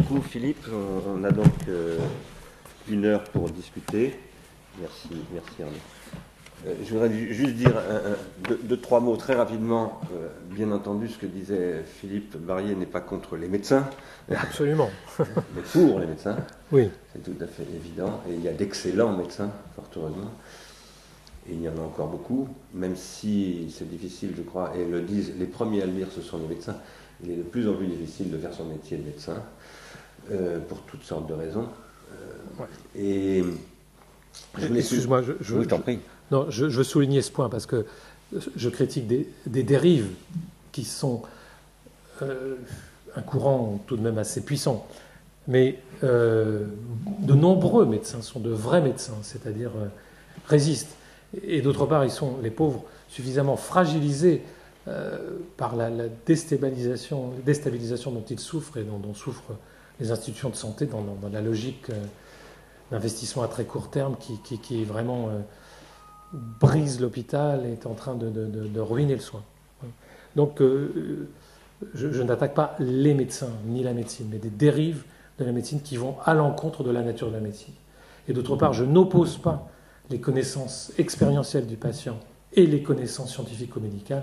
beaucoup Philippe. On a donc 1 heure pour discuter. Merci Arnaud. Je voudrais juste dire deux, trois mots très rapidement. Bien entendu, ce que disait Philippe Barrier n'est pas contre les médecins. Absolument. Mais pour les médecins. Oui. C'est tout à fait évident. Et il y a d'excellents médecins, fort heureusement. Et il y en a encore beaucoup, même si c'est difficile, je crois, et le disent les premiers à le dire, ce sont les médecins. Il est de plus en plus difficile de faire son métier de médecin, pour toutes sortes de raisons. Ouais. Et excuse-moi, oui, t'en prie. Non, je veux souligner ce point parce que je critique des dérives qui sont un courant tout de même assez puissant. Mais de nombreux médecins sont de vrais médecins, c'est-à-dire résistent. Et d'autre part, ils sont, les pauvres, suffisamment fragilisés par la déstabilisation dont ils souffrent et dont souffrent les institutions de santé dans la logique d'investissement à très court terme qui vraiment brise l'hôpital et est en train de ruiner le soin. Donc, je n'attaque pas les médecins ni la médecine, mais des dérives de la médecine qui vont à l'encontre de la nature de la médecine. Et d'autre part, je n'oppose pas les connaissances expérientielles du patient et les connaissances scientifico-médicales.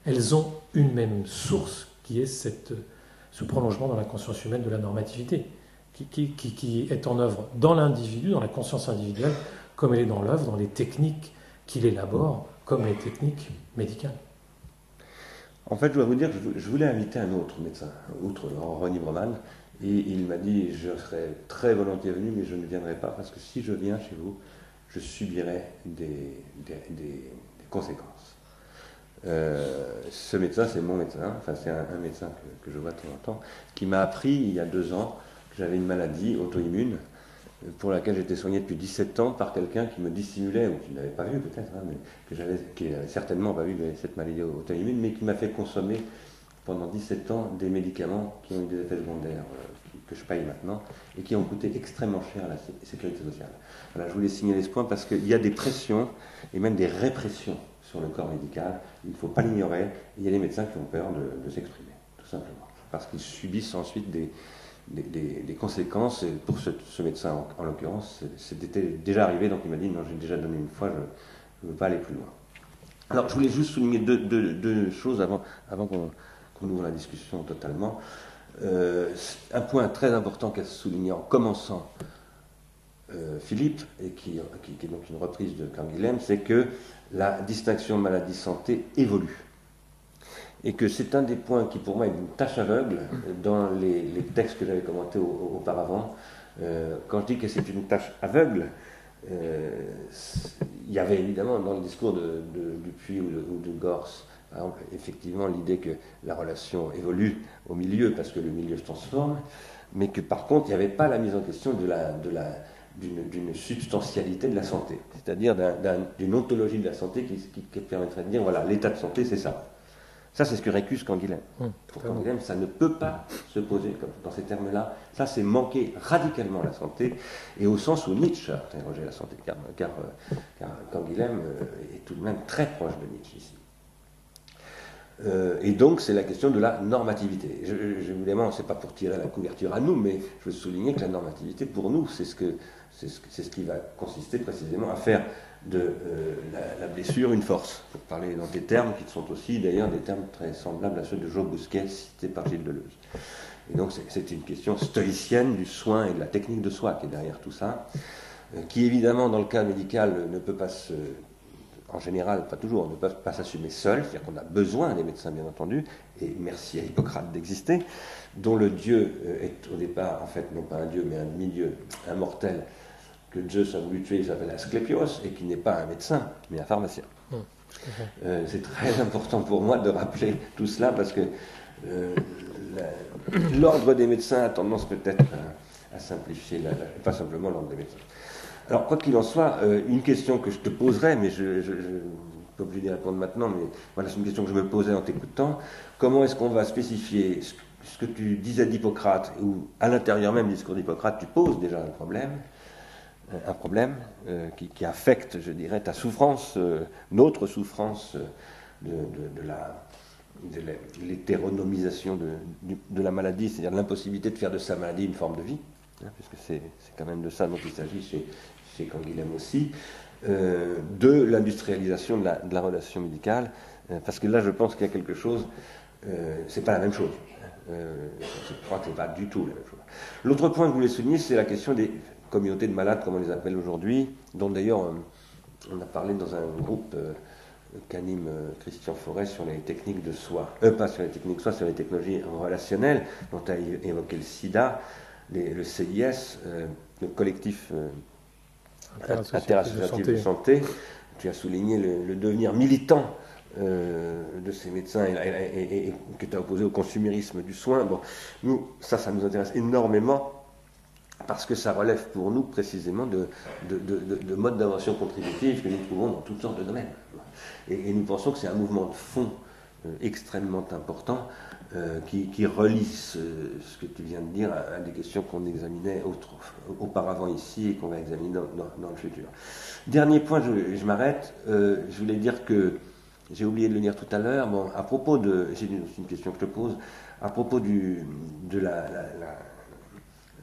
Elles ont une même source qui est ce prolongement dans la conscience humaine de la normativité, qui est en œuvre dans l'individu, dans la conscience individuelle, comme elle est dans l'œuvre, dans les techniques qu'il élabore, comme les techniques médicales. En fait, je dois vous dire que je voulais inviter un autre médecin, outre René Broman, et il m'a dit, je serais très volontiers venu, mais je ne viendrai pas, parce que si je viens chez vous, je subirai des conséquences. Ce médecin, c'est mon médecin, enfin c'est un médecin que je vois de temps en temps, qui m'a appris il y a 2 ans que j'avais une maladie auto-immune pour laquelle j'étais soigné depuis 17 ans par quelqu'un qui me dissimulait, ou qui ne l'avait pas vu peut-être, hein, mais qui n'avait certainement pas vu cette maladie auto-immune, mais qui m'a fait consommer pendant 17 ans des médicaments qui ont eu des effets secondaires que je paye maintenant et qui ont coûté extrêmement cher à la sécurité sociale. Voilà, je voulais signaler ce point parce qu'il y a des pressions et même des répressions sur le corps médical. Il ne faut pas l'ignorer. Il y a des médecins qui ont peur de s'exprimer, tout simplement, parce qu'ils subissent ensuite des conséquences. Et pour ce médecin, en l'occurrence, c'était déjà arrivé, donc il m'a dit non, j'ai déjà donné une fois, je ne veux pas aller plus loin. Alors, je voulais juste souligner deux choses avant qu'on ouvre la discussion totalement. Un point très important qu'a souligné en commençant Philippe, et qui est donc une reprise de Canguilhem, c'est que la distinction maladie-santé évolue. Et que c'est un des points qui, pour moi, est une tâche aveugle dans les textes que j'avais commentés auparavant. Quand je dis que c'est une tâche aveugle, il y avait évidemment dans le discours de Dupuy ou de Gorce, par exemple, effectivement l'idée que la relation évolue au milieu parce que le milieu se transforme, mais que par contre il n'y avait pas la mise en question d'une substantialité de la santé, c'est-à-dire d'une ontologie de la santé qui permettrait de dire voilà, l'état de santé c'est ça. Ça, c'est ce que récuse Canguilhem. Pour Canguilhem, ça ne peut pas se poser dans ces termes-là. Ça, c'est manquer radicalement la santé, et au sens où Nietzsche a interrogé la santé, car Canguilhem est tout de même très proche de Nietzsche ici. Et donc, c'est la question de la normativité. Évidemment, ce n'est pas pour tirer la couverture à nous, mais je veux souligner que la normativité, pour nous, c'est ce qui va consister précisément à faire de la blessure une force, pour parler dans des termes qui sont aussi d'ailleurs des termes très semblables à ceux de Job Bousquet cités par Gilles Deleuze. Et donc c'est une question stoïcienne du soin et de la technique de soi qui est derrière tout ça, qui évidemment dans le cas médical ne peut pas en général, pas toujours, ne peut pas s'assumer seul, c'est-à-dire qu'on a besoin des médecins bien entendu, et merci à Hippocrate d'exister, dont le dieu est au départ en fait non pas un dieu mais un demi-dieu, un mortel, que Zeus a voulu tuer, il s'appelle Asclépios, et qui n'est pas un médecin, mais un pharmacien. C'est très important pour moi de rappeler tout cela, parce que l'ordre des médecins a tendance peut-être à simplifier, pas simplement l'ordre des médecins. Alors, quoi qu'il en soit, une question que je te poserai, mais je ne suis pas obligé d'y répondre maintenant, mais voilà, c'est une question que je me posais en t'écoutant. Comment est-ce qu'on va spécifier ce que tu disais d'Hippocrate, ou à l'intérieur même du discours d'Hippocrate, tu poses déjà un problème qui affecte, je dirais, ta souffrance, notre souffrance de l'hétéronomisation de la maladie, c'est-à-dire l'impossibilité de faire de sa maladie une forme de vie, hein, puisque c'est quand même de ça dont il s'agit chez Canguilhem aussi, de l'industrialisation de la relation médicale, parce que là je pense qu'il y a quelque chose, c'est pas la même chose. Je crois que c'est pas du tout la même chose. L'autre point que je voulais souligner, c'est la question des communautés de malades, comme on les appelle aujourd'hui, dont d'ailleurs on a parlé dans un groupe qu'anime Christian Forêt sur les techniques de soins, pas sur les techniques de soins, sur les technologies relationnelles, dont a évoqué le SIDA, le CIS, le collectif interassociatif de santé. Tu as souligné le devenir militant de ces médecins et que tu as opposé au consumérisme du soin. Bon, nous, ça nous intéresse énormément parce que ça relève pour nous précisément de modes d'invention contributive que nous trouvons dans toutes sortes de domaines. Et nous pensons que c'est un mouvement de fond extrêmement important qui relie ce que tu viens de dire à des questions qu'on examinait auparavant ici et qu'on va examiner dans le futur. Dernier point, je m'arrête. Je voulais dire que j'ai oublié de le dire tout à l'heure. Bon, à propos de, c'est une question que je te pose, à propos de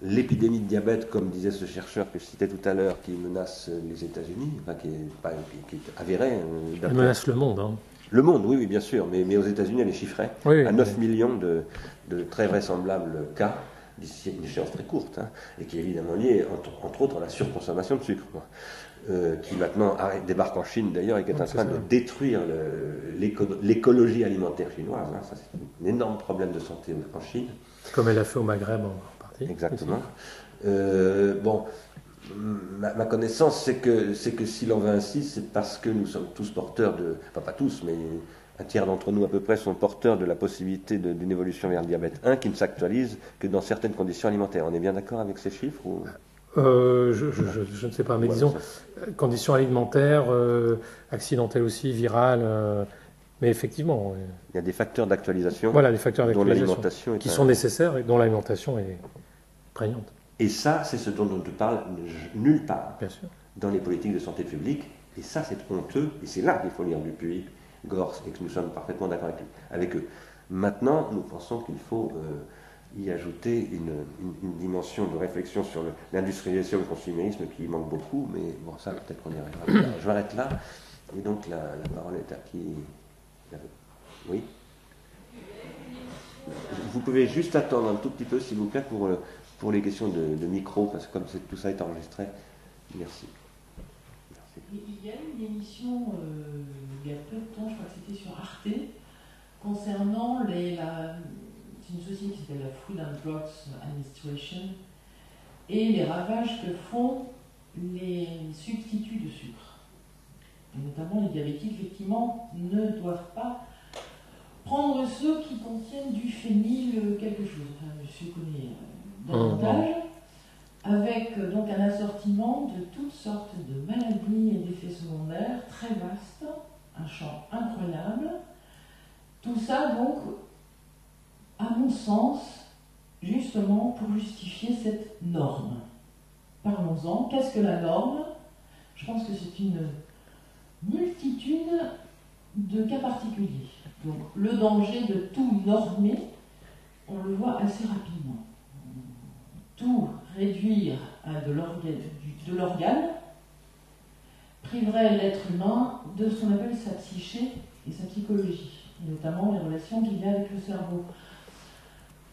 l'épidémie de diabète, comme disait ce chercheur que je citais tout à l'heure, qui menace les États-Unis, enfin, qui est avéré. Elle menace le monde. Hein. Le monde, oui, bien sûr, mais aux États-Unis, elle est chiffrée à 9 millions de très vraisemblables cas d'ici une échéance très courte, hein, et qui est évidemment liée, entre autres, à la surconsommation de sucre, qui maintenant débarque en Chine d'ailleurs et qui est en train de détruire l'écologie alimentaire chinoise. Hein. Ça, c'est un énorme problème de santé en Chine. Comme elle a fait au Maghreb en partie. Exactement. Bon, ma connaissance, c'est que s'il en va ainsi, c'est parce que nous sommes tous porteurs enfin pas tous, mais un tiers d'entre nous à peu près sont porteurs de la possibilité d'une évolution vers le diabète 1 qui ne s'actualise que dans certaines conditions alimentaires. On est bien d'accord avec ces chiffres ou... je ne sais pas, mais disons, conditions alimentaires, accidentelles aussi, virales, mais effectivement... Il y a des facteurs d'actualisation, voilà, des facteurs d'actualisation qui sont nécessaires et dont l'alimentation est prégnante. Et ça, c'est ce dont on ne te parle nulle part Bien sûr. Dans les politiques de santé publique, et ça c'est honteux, et c'est là qu'il faut lire Dupuy, Gorce, et que nous sommes parfaitement d'accord avec eux. Maintenant, nous pensons qu'il faut y ajouter une dimension de réflexion sur l'industrialisation et le consumérisme qui y manque beaucoup, mais bon, ça peut-être qu'on y arrivera. Je m'arrête là, et donc la parole est à qui? Oui. Vous pouvez juste attendre un tout petit peu, s'il vous plaît, pour les questions de micro, parce que comme tout ça est enregistré. Merci. Il y a eu une émission il y a peu de temps, je crois que c'était sur Arte, concernant c'est une société qui s'appelle la Food and Drugs Administration, et les ravages que font les substituts de sucre. Et notamment les diabétiques, effectivement, ne doivent pas prendre ceux qui contiennent du phényl quelque chose. Enfin, je connais davantage. Avec donc un assortiment de toutes sortes de maladies et d'effets secondaires très vastes, un champ incroyable. Tout ça donc, à mon sens, justement pour justifier cette norme. Parlons-en. Qu'est-ce que la norme? Je pense que c'est une multitude de cas particuliers. Donc le danger de tout normer, on le voit assez rapidement. Tout réduire à de l'organe priverait l'être humain de ce qu'on appelle sa psyché et sa psychologie, et notamment les relations qu'il y a avec le cerveau.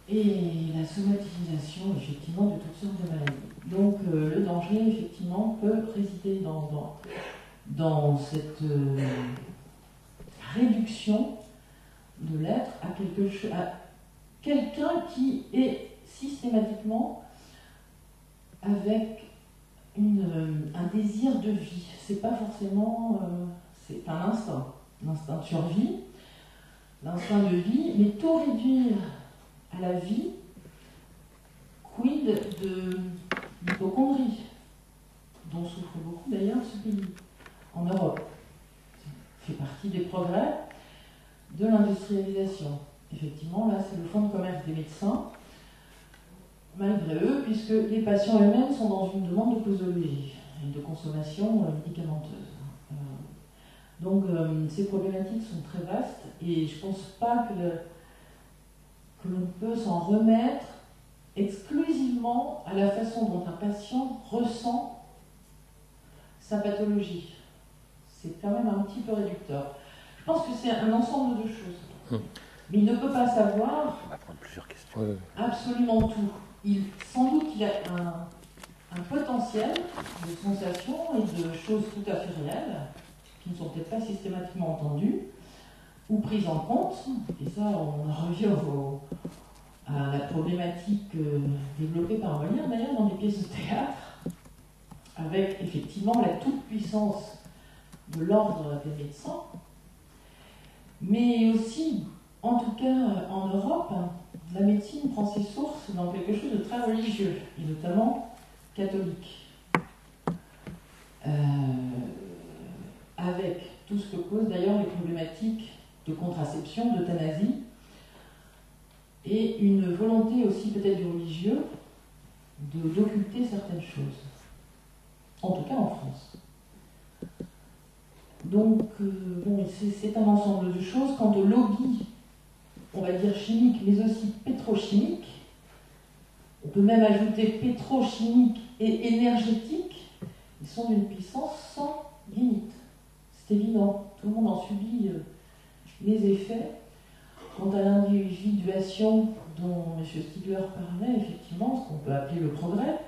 Et la somatisation, effectivement, de toutes sortes de maladies. Donc le danger, effectivement, peut résider dans cette réduction de l'être à quelqu'un qui est systématiquement avec un désir de vie. C'est pas forcément... c'est un instinct de survie, l'instinct de vie, mais tout réduire à la vie, quid de l'hypocondrie, dont souffre beaucoup d'ailleurs ce pays, en Europe. Ça fait partie des progrès de l'industrialisation. Effectivement, là, c'est le fonds de commerce des médecins, malgré eux, puisque les patients eux-mêmes sont dans une demande de posologie et de consommation médicamenteuse. Donc ces problématiques sont très vastes et je ne pense pas que l'on peut s'en remettre exclusivement à la façon dont un patient ressent sa pathologie. C'est quand même un petit peu réducteur. Je pense que c'est un ensemble de choses. Mais il ne peut pas savoir On va prendre plusieurs questions. absolument tout. Sans doute il y a un potentiel de sensations et de choses tout à fait réelles qui ne sont peut-être pas systématiquement entendues ou prises en compte. Et ça, on en revient à la problématique développée par Molière, d'ailleurs, dans les pièces de théâtre, avec effectivement la toute-puissance de l'ordre des médecins, mais aussi, en tout cas en Europe, la médecine prend ses sources dans quelque chose de très religieux, et notamment catholique. Avec tout ce que posent d'ailleurs les problématiques de contraception, d'euthanasie, et une volonté aussi peut-être du religieux d'occulter certaines choses. En tout cas en France. Donc, bon, c'est un ensemble de choses. Quant au lobby, on va dire chimique, mais aussi pétrochimique, on peut même ajouter pétrochimique et énergétique, ils sont d'une puissance sans limite. C'est évident, tout le monde en subit les effets. Quant à l'individuation dont M. Stigler parlait, effectivement, ce qu'on peut appeler le progrès,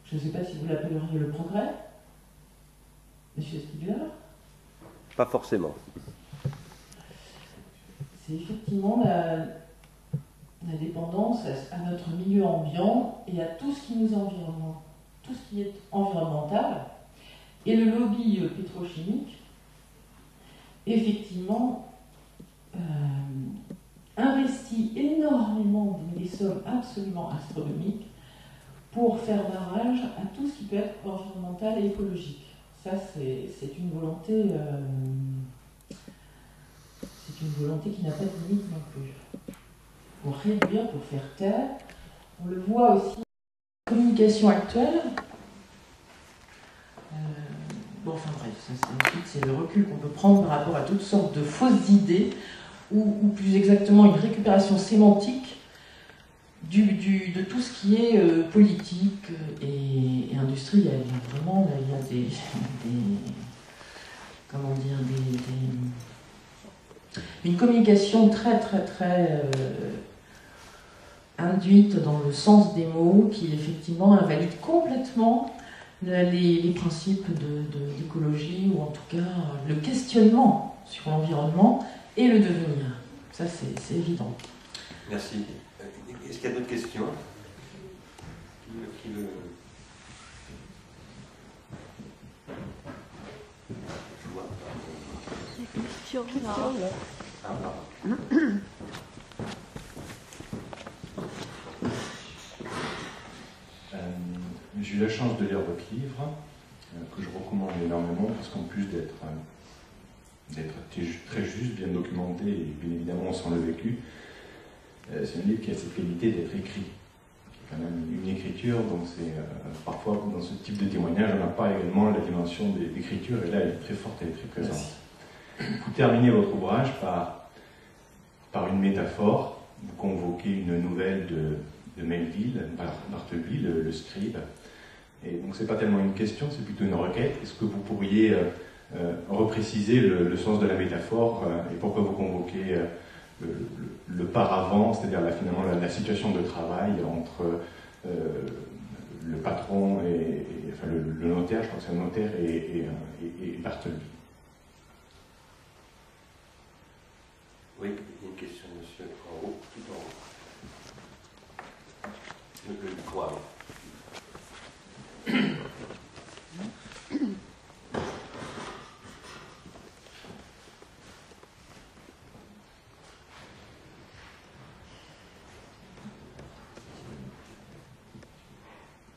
je ne sais pas si vous l'appelleriez le progrès, M. Stigler. Pas forcément. C'est effectivement la dépendance à notre milieu ambiant et à tout ce qui nous environne, tout ce qui est environnemental. Et le lobby pétrochimique, effectivement, investit énormément des sommes absolument astronomiques pour faire barrage à tout ce qui peut être environnemental et écologique. Ça, c'est une volonté qui n'a pas de limite non plus. Pour réduire, pour faire taire, on le voit aussi dans la communication actuelle. Bon, enfin bref, c'est le recul qu'on peut prendre par rapport à toutes sortes de fausses idées, ou plus exactement une récupération sémantique de tout ce qui est politique et industriel. Vraiment, là, il y a une communication très induite dans le sens des mots qui effectivement invalide complètement les principes d'écologie, ou en tout cas le questionnement sur l'environnement et le devenir. Ça, c'est évident. Merci. Est-ce qu'il y a d'autres questions qui veut... Je vois pas. Question là. Ah, pardon. J'ai eu la chance de lire votre livre, que je recommande énormément, parce qu'en plus d'être très juste, bien documenté, et bien évidemment on sent le vécu, c'est un livre qui a cette qualité d'être écrit. C'est quand même une écriture, donc c'est parfois dans ce type de témoignage, on n'a pas également la dimension d'écriture, et là elle est très forte, elle est très présente. Merci. Vous terminez votre ouvrage par une métaphore, vous convoquez une nouvelle de Melville, Bartleby, le scribe. Et donc c'est pas tellement une question, c'est plutôt une requête. Est-ce que vous pourriez repréciser le sens de la métaphore et pourquoi vous convoquez le paravent, c'est-à-dire finalement la situation de travail entre le patron enfin le notaire, je crois que c'est un notaire, et Bartleby. Oui, une question, monsieur, en haut, tout en haut. Le micro.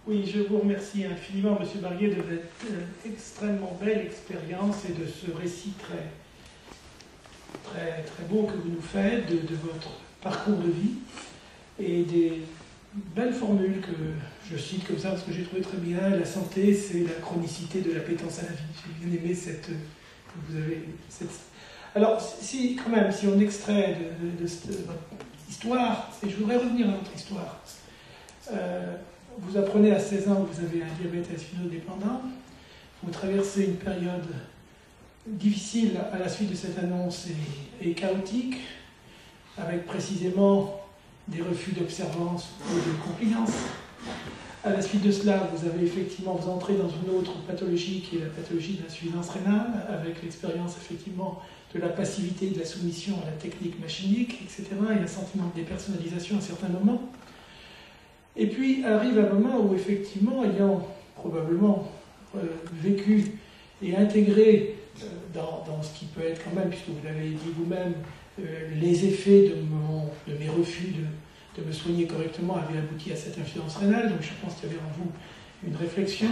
Oui, je vous remercie infiniment, M. Barguet, de votre extrêmement belle expérience et de ce récit très beau que vous nous faites de votre parcours de vie et des belles formules que je cite comme ça parce que j'ai trouvé très bien. La santé, c'est la chronicité de l'appétence à la vie. J'ai bien aimé cette Vous avez Alors, si on extrait de votre histoire, et je voudrais revenir à votre histoire, vous apprenez à 16 ans que vous avez un diabète insulino-dépendant, vous traversez une période difficile à la suite de cette annonce et chaotique, avec précisément des refus d'observance ou de compliance. À la suite de cela, vous entrez dans une autre pathologie qui est la pathologie de l'insuffisance rénale, avec l'expérience effectivement de la passivité, de la soumission à la technique machinique, etc., et un sentiment de dépersonnalisation à certains moments. Et puis arrive un moment où effectivement, ayant probablement vécu et intégré dans ce qui peut être quand même, puisque vous l'avez dit vous-même, les effets de mes refus de me soigner correctement avaient abouti à cette insuffisance rénale, donc je pense qu'il y avait en vous une réflexion.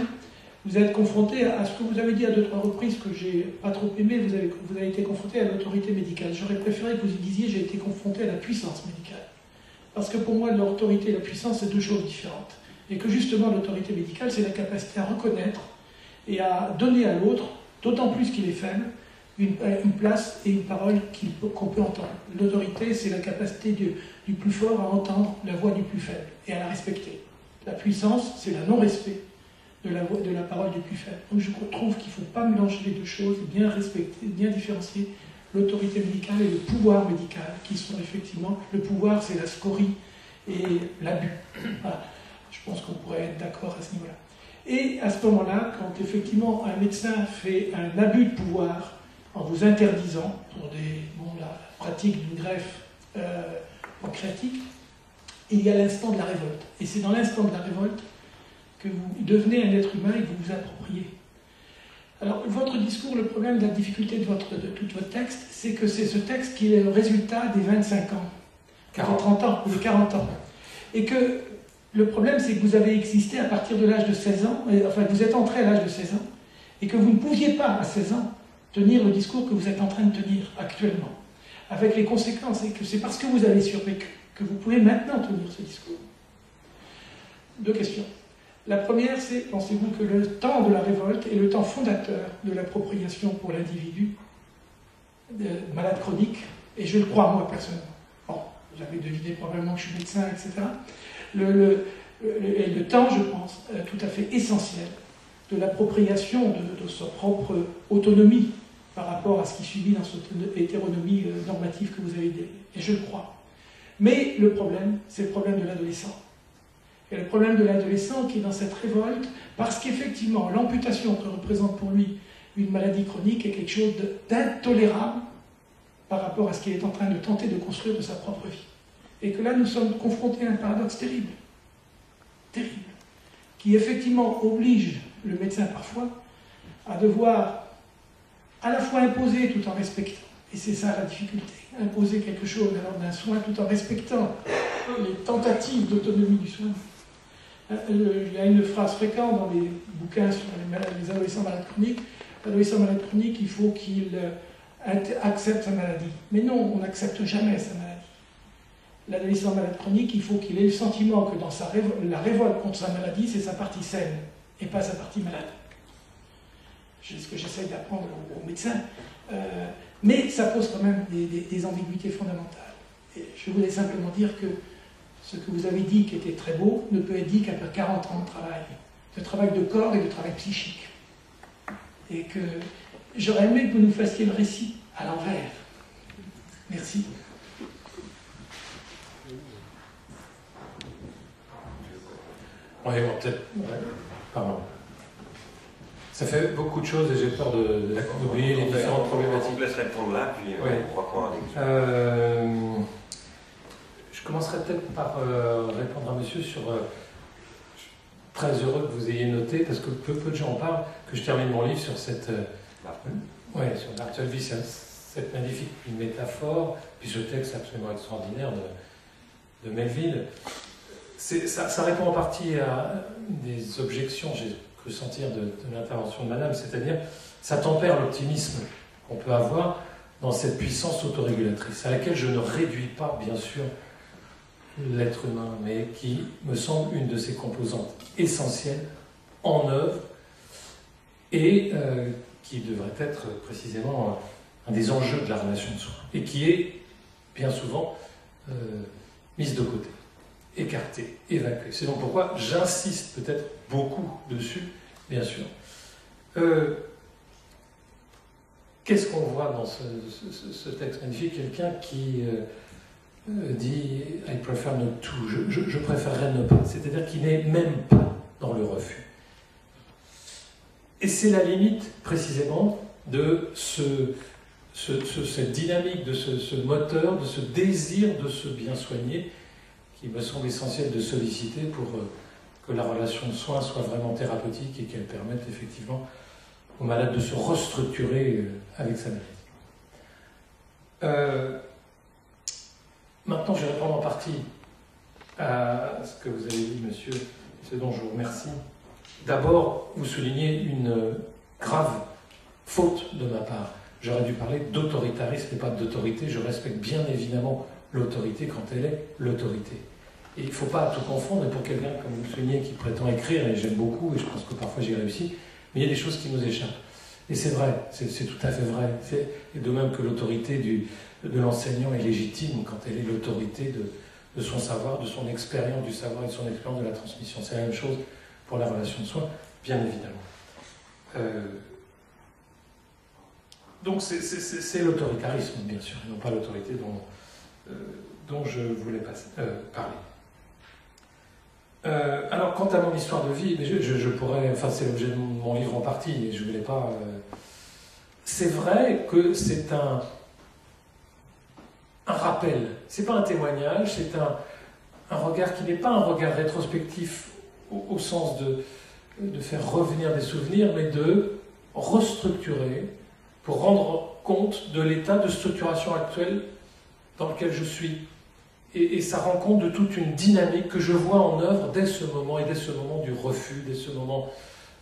Vous êtes confronté à ce que vous avez dit à 2-3 reprises, que j'ai pas trop aimé, vous avez été confronté à l'autorité médicale. J'aurais préféré que vous y disiez j'ai été confronté à la puissance médicale. Parce que pour moi, l'autorité et la puissance, c'est deux choses différentes. Et que justement, l'autorité médicale, c'est la capacité à reconnaître et à donner à l'autre, d'autant plus qu'il est faible, une place et une parole qu'on peut entendre. L'autorité, c'est la capacité du plus fort à entendre la voix du plus faible et à la respecter. La puissance, c'est le non-respect de la parole du plus faible. Donc je trouve qu'il ne faut pas mélanger les deux choses, bien respecter, bien différencier l'autorité médicale et le pouvoir médical, qui sont effectivement... Le pouvoir, c'est la scorie et l'abus. Voilà. Je pense qu'on pourrait être d'accord à ce niveau-là. Et à ce moment-là, quand effectivement un médecin fait un abus de pouvoir en vous interdisant, pour la pratique d'une greffe pancréatique, il y a l'instant de la révolte. Et c'est dans l'instant de la révolte que vous devenez un être humain et que vous vous appropriez. Alors, votre discours, le problème de la difficulté de tout votre texte, c'est que c'est ce texte qui est le résultat des 25 ans, 30 ans, ou des 40 ans. Et que le problème, c'est que vous avez existé à partir de l'âge de 16 ans, enfin, vous êtes entré à l'âge de 16 ans, et que vous ne pouviez pas, à 16 ans, tenir le discours que vous êtes en train de tenir actuellement, avec les conséquences, et que c'est parce que vous avez survécu que vous pouvez maintenant tenir ce discours. 2 questions. La première, c'est, pensez-vous que le temps de la révolte est le temps fondateur de l'appropriation pour l'individu malade chronique, et je le crois moi personnellement. Bon, vous avez deviné probablement que je suis médecin, etc. Le temps, je pense, tout à fait essentiel de l'appropriation de sa propre autonomie par rapport à ce qui subit dans cette hétéronomie normative que vous avez développée. Et je le crois. Mais le problème, c'est le problème de l'adolescent. Et le problème de l'adolescent qui est dans cette révolte, parce qu'effectivement, l'amputation que représente pour lui une maladie chronique est quelque chose d'intolérable par rapport à ce qu'il est en train de tenter de construire de sa propre vie. Et que là, nous sommes confrontés à un paradoxe terrible, qui effectivement oblige le médecin parfois à devoir à la fois imposer tout en respectant, et c'est ça la difficulté, imposer quelque chose d'un soin tout en respectant les tentatives d'autonomie du soin. Il y a une phrase fréquente dans les bouquins sur les adolescents malades chroniques. L'adolescent malade chronique, il faut qu'il accepte sa maladie. Mais non, on n'accepte jamais sa maladie. L'adolescent malade chronique, il faut qu'il ait le sentiment que dans la révolte contre sa maladie, c'est sa partie saine et pas sa partie malade. C'est ce que j'essaie d'apprendre aux médecins. Mais ça pose quand même des ambiguïtés fondamentales. Et je voulais simplement dire que ce que vous avez dit qui était très beau ne peut être dit qu'après 40 ans de travail de corps et de travail psychique. Et que j'aurais aimé que vous nous fassiez le récit à l'envers. Merci. Oui, bon, peut-être. Pardon. Ça fait beaucoup de choses et j'ai peur d'oublier les différentes problématiques. On vous laisse répondre là, puis on va prendre Je commencerai peut-être par répondre à monsieur sur... très heureux que vous ayez noté, parce que peu de gens en parlent, que je termine mon livre sur cette... sur l'actuelle vie, cette magnifique métaphore, puis ce texte absolument extraordinaire de Melville. Ça répond en partie à des objections, j'ai cru sentir, de l'intervention de madame, c'est-à-dire ça tempère l'optimisme qu'on peut avoir dans cette puissance autorégulatrice, à laquelle je ne réduis pas, bien sûr, l'être humain, mais qui me semble une de ses composantes essentielles en œuvre et qui devrait être précisément un des enjeux de la relation de soins, et qui est bien souvent mise de côté, écartée, évacuée. C'est donc pourquoi j'insiste peut-être beaucoup dessus, bien sûr. Qu'est-ce qu'on voit dans ce texte magnifique? Quelqu'un qui dit « I prefer not to », je préférerais ne pas, c'est-à-dire qu'il n'est même pas dans le refus. Et c'est la limite, précisément, de cette dynamique, de ce moteur, de ce désir de se bien soigner, qui me semble essentiel de solliciter pour que la relation de soins soit vraiment thérapeutique et qu'elle permette effectivement au malade de se restructurer avec sa maladie. Maintenant, je vais répondre en partie à ce que vous avez dit, monsieur, ce dont je vous remercie. D'abord, vous soulignez une grave faute de ma part. J'aurais dû parler d'autoritarisme et pas d'autorité. Je respecte bien évidemment l'autorité quand elle est l'autorité. Et il ne faut pas tout confondre. Et pour quelqu'un, comme vous le soulignez, qui prétend écrire, et j'aime beaucoup, et je pense que parfois j'y réussis, mais il y a des choses qui nous échappent. Et c'est vrai, c'est tout à fait vrai. Et de même que l'autorité de l'enseignant est légitime quand elle est l'autorité de son savoir, de son expérience du savoir et de son expérience de la transmission. C'est la même chose pour la relation de soins, bien évidemment. Donc c'est l'autoritarisme, bien sûr, et non pas l'autorité dont je voulais parler. Alors, quant à mon histoire de vie, je pourrais, enfin c'est l'objet de mon livre en partie, et je ne voulais pas... C'est vrai que c'est un rappel, c'est pas un témoignage, c'est un regard qui n'est pas un regard rétrospectif au sens de faire revenir des souvenirs, mais de restructurer pour rendre compte de l'état de structuration actuel dans lequel je suis. Et ça rend compte de toute une dynamique que je vois en œuvre dès ce moment, et dès ce moment du refus, dès ce moment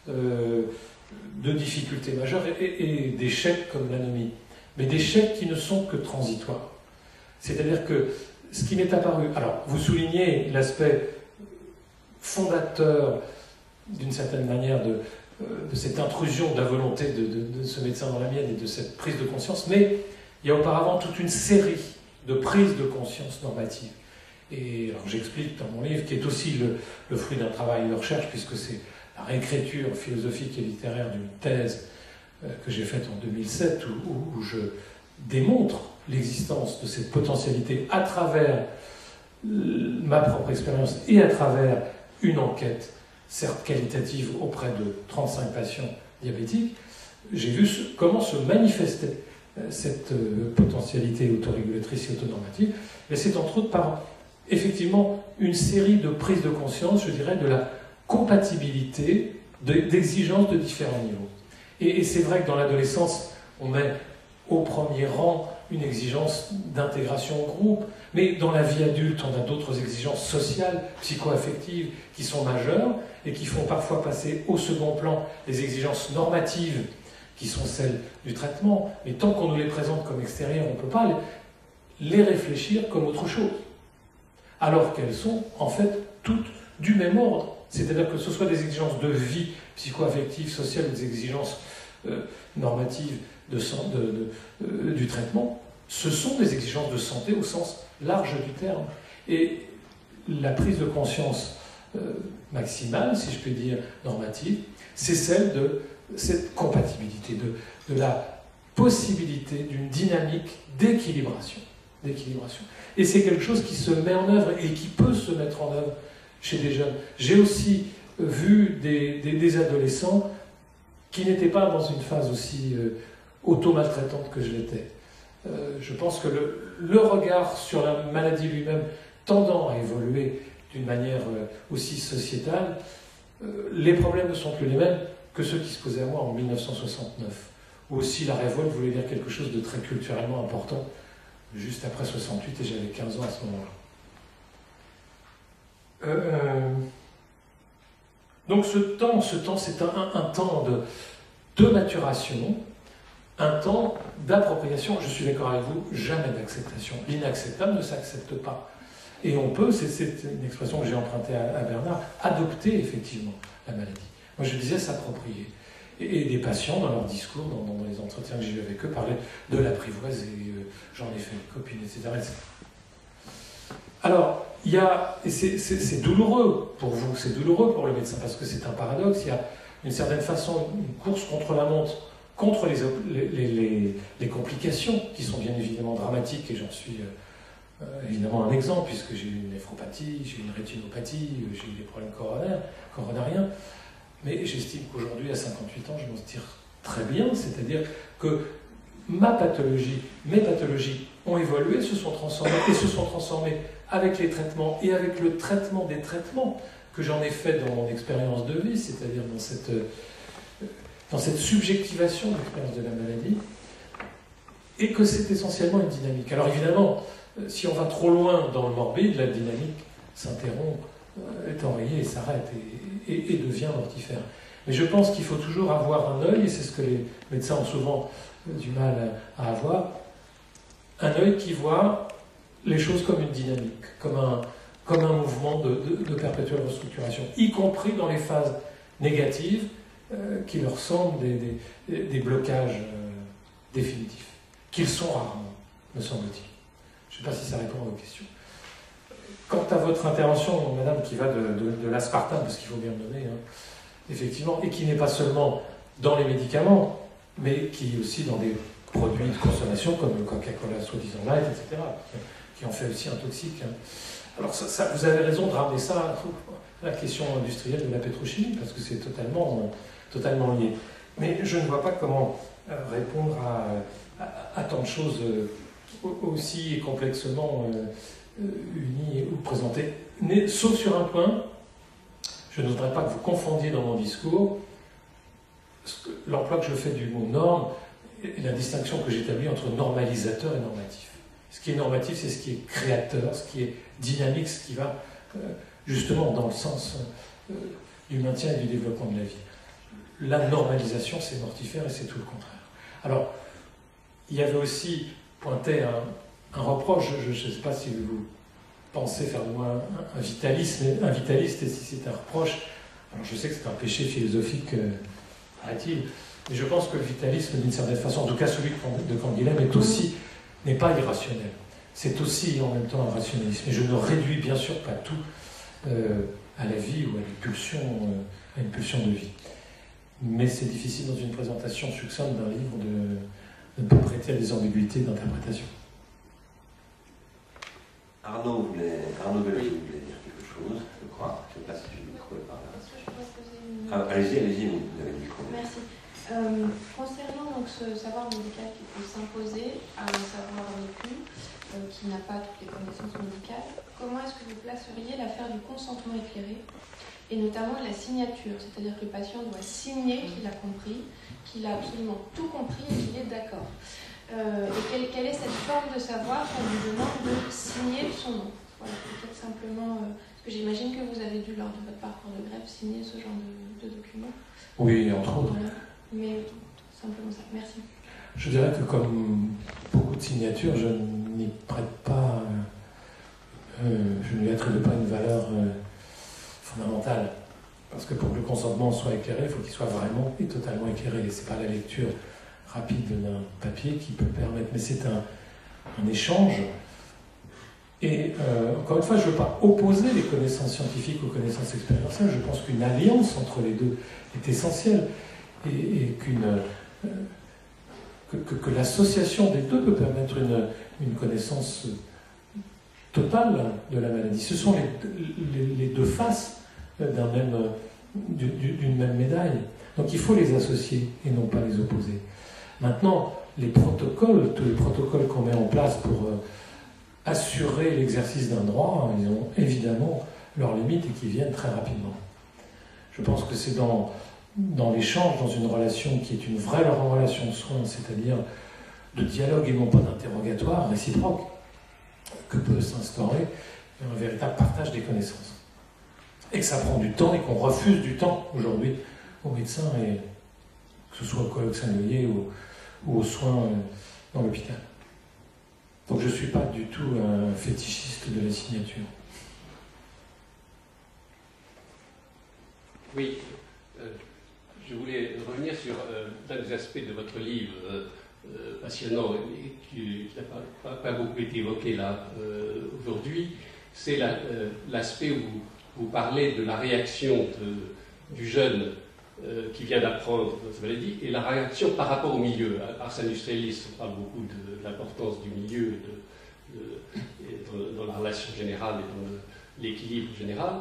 de difficultés majeures et d'échecs comme l'anomie. Mais d'échecs qui ne sont que transitoires. C'est-à-dire que ce qui m'est apparu... Alors, vous soulignez l'aspect fondateur, d'une certaine manière, de cette intrusion de la volonté de ce médecin dans la mienne et de cette prise de conscience, mais il y a auparavant toute une série de prises de conscience normatives. Et alors j'explique dans mon livre, qui est aussi le fruit d'un travail de recherche, puisque c'est la réécriture philosophique et littéraire d'une thèse que j'ai faite en 2007, où je démontre l'existence de cette potentialité à travers ma propre expérience et à travers une enquête, certes qualitative, auprès de 35 patients diabétiques. J'ai vu comment se manifestait cette potentialité autorégulatrice et autonormative. Et c'est entre autres par, effectivement, une série de prises de conscience, je dirais, de la compatibilité d'exigences de différents niveaux. Et c'est vrai que dans l'adolescence, on met au premier rang une exigence d'intégration au groupe, mais dans la vie adulte, on a d'autres exigences sociales, psycho-affectives, qui sont majeures et qui font parfois passer au second plan les exigences normatives, qui sont celles du traitement, mais tant qu'on nous les présente comme extérieures, on ne peut pas les réfléchir comme autre chose. Alors qu'elles sont, en fait, toutes du même ordre. C'est-à-dire que ce soit des exigences de vie psycho-affectives, sociales, ou des exigences normatives du traitement, ce sont des exigences de santé au sens large du terme. Et la prise de conscience maximale, si je puis dire, normative, c'est celle de cette compatibilité, de la possibilité d'une dynamique d'équilibration. Et c'est quelque chose qui se met en œuvre et qui peut se mettre en œuvre chez des jeunes. J'ai aussi vu des adolescents qui n'étaient pas dans une phase aussi auto-maltraitante que je l'étais. Je pense que le regard sur la maladie lui-même tendant à évoluer d'une manière aussi sociétale, les problèmes ne sont plus les mêmes que ceux qui se posaient à moi en 1969, où aussi la révolte voulait dire quelque chose de très culturellement important, juste après 68, et j'avais 15 ans à ce moment-là. Donc ce temps, c'est un temps de maturation, un temps d'appropriation. Je suis d'accord avec vous, jamais d'acceptation. L'inacceptable ne s'accepte pas. Et on peut, c'est une expression que j'ai empruntée à Bernard, adopter effectivement la maladie. Moi je disais s'approprier. Et des patients, dans leur discours, dans les entretiens que j'ai eu avec eux, parlaient de l'apprivoise et j'en ai fait une copine, etc. etc. Alors, il y a, et c'est douloureux pour vous, c'est douloureux pour le médecin, parce que c'est un paradoxe, il y a d'une certaine façon une course contre la montre, contre les complications, qui sont bien évidemment dramatiques, et j'en suis évidemment un exemple, puisque j'ai eu une néphropathie, j'ai eu une rétinopathie, j'ai eu des problèmes coronariens, mais j'estime qu'aujourd'hui, à 58 ans, je m'en tire très bien, c'est-à-dire que mes pathologies ont évolué, se sont transformées avec les traitements et avec le traitement des traitements que j'en ai fait dans mon expérience de vie, c'est-à-dire dans cette subjectivation de l'expérience de la maladie, et que c'est essentiellement une dynamique. Alors évidemment, si on va trop loin dans le morbide, la dynamique s'interrompt, est enrayée et s'arrête et devient mortifère. Mais je pense qu'il faut toujours avoir un œil, et c'est ce que les médecins ont souvent du mal à avoir, un œil qui voit les choses comme une dynamique, comme un mouvement de perpétuelle restructuration, y compris dans les phases négatives qui leur semblent des blocages définitifs, qu'ils sont rarement, me semble-t-il. Je ne sais pas si ça répond à vos questions. Quant à votre intervention, madame, qui va de l'aspartame, parce qu'il faut bien le nommer, hein, effectivement, et qui n'est pas seulement dans les médicaments, mais qui est aussi dans des produits de consommation comme le Coca-Cola soi-disant light, etc., qui en fait aussi un toxique. Hein. Alors vous avez raison de ramener ça à la question industrielle de la pétrochimie, parce que c'est totalement lié. Mais je ne vois pas comment répondre à tant de choses aussi complexement unies ou présentées. Mais, sauf sur un point, je ne voudrais pas que vous confondiez dans mon discours l'emploi que je fais du mot norme et la distinction que j'établis entre normalisateur et normatif. Ce qui est normatif, c'est ce qui est créateur, ce qui est dynamique, ce qui va justement dans le sens du maintien et du développement de la vie. La normalisation, c'est mortifère et c'est tout le contraire. Alors, il y avait aussi pointé un reproche, je ne sais pas si vous pensez faire de moi un vitaliste, et si c'est un reproche, alors je sais que c'est un péché philosophique, paraît-il, mais je pense que le vitalisme, d'une certaine façon, en tout cas celui de Canguilhem, n'est pas irrationnel. C'est aussi en même temps un rationalisme. Et je ne réduis bien sûr pas tout à la vie ou à une pulsion de vie. Mais c'est difficile dans une présentation succincte d'un livre de ne pas prêter à des ambiguïtés d'interprétation. Arnaud Belleuil voulait dire quelque chose, je crois. Je ne sais pas si le micro est par là. Est-ce que je peux poser une... Allez-y, vous avez le micro. Merci. Concernant donc ce savoir médical qui peut s'imposer à un savoir vécu qui n'a pas toutes les connaissances médicales, comment est-ce que vous placeriez l'affaire du consentement éclairé et notamment la signature, c'est-à-dire que le patient doit signer qu'il a compris, qu'il a absolument tout compris et qu'il est d'accord. Et quelle est cette forme de savoir qu'on lui demande de signer son nom? Voilà, peut-être simplement, parce que j'imagine que vous avez dû, lors de votre parcours de greffe, signer ce genre de document. Oui, entre autres. Voilà. Mais simplement ça. Merci. Je dirais que comme beaucoup de signatures, je n'y prête pas, je ne lui attribue pas une valeur fondamentale. Parce que pour que le consentement soit éclairé, il faut qu'il soit vraiment et totalement éclairé. Et ce n'est pas la lecture rapide d'un papier qui peut le permettre. Mais c'est un échange. Et encore une fois, je ne veux pas opposer les connaissances scientifiques aux connaissances expérientielles. Je pense qu'une alliance entre les deux est essentielle. Et que l'association des deux peut permettre une connaissance totale de la maladie. Ce sont les deux faces d'une même médaille. Donc il faut les associer et non pas les opposer. Maintenant, tous les protocoles qu'on met en place pour assurer l'exercice d'un droit, ils ont évidemment leurs limites et qui viennent très rapidement. Je pense que c'est dans l'échange, dans une relation qui est une vraie relation de soins, c'est-à-dire de dialogue et non pas d'interrogatoire réciproque, que peut s'instaurer un véritable partage des connaissances. Et que ça prend du temps et qu'on refuse du temps aujourd'hui aux médecins, et que ce soit au colloque singulier ou aux soins dans l'hôpital. Donc je ne suis pas du tout un fétichiste de la signature. Oui. je voulais revenir sur l'un des aspects de votre livre passionnant et qui n'a pas beaucoup été évoqué là aujourd'hui. C'est l'aspect où vous parlez de la réaction du jeune qui vient d'apprendre sa maladie et la réaction par rapport au milieu. Ars Industrialis, on parle beaucoup de l'importance du milieu dans la relation générale et dans l'équilibre général.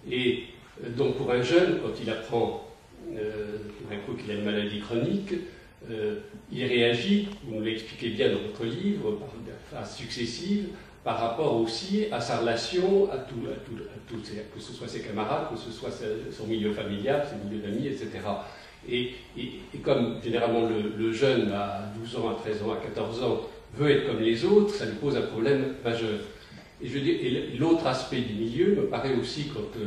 Et donc pour un jeune, quand il apprend tout d'un coup qu'il a une maladie chronique, il réagit, vous nous l'expliquez bien dans votre livre, par des phases successives, par rapport aussi à sa relation, que ce soit ses camarades, que ce soit son milieu familial, ses milieux d'amis, etc. Et comme généralement le jeune à 12 ans, à 13 ans, à 14 ans veut être comme les autres, ça lui pose un problème majeur. Et je veux dire, l'autre aspect du milieu me paraît aussi quand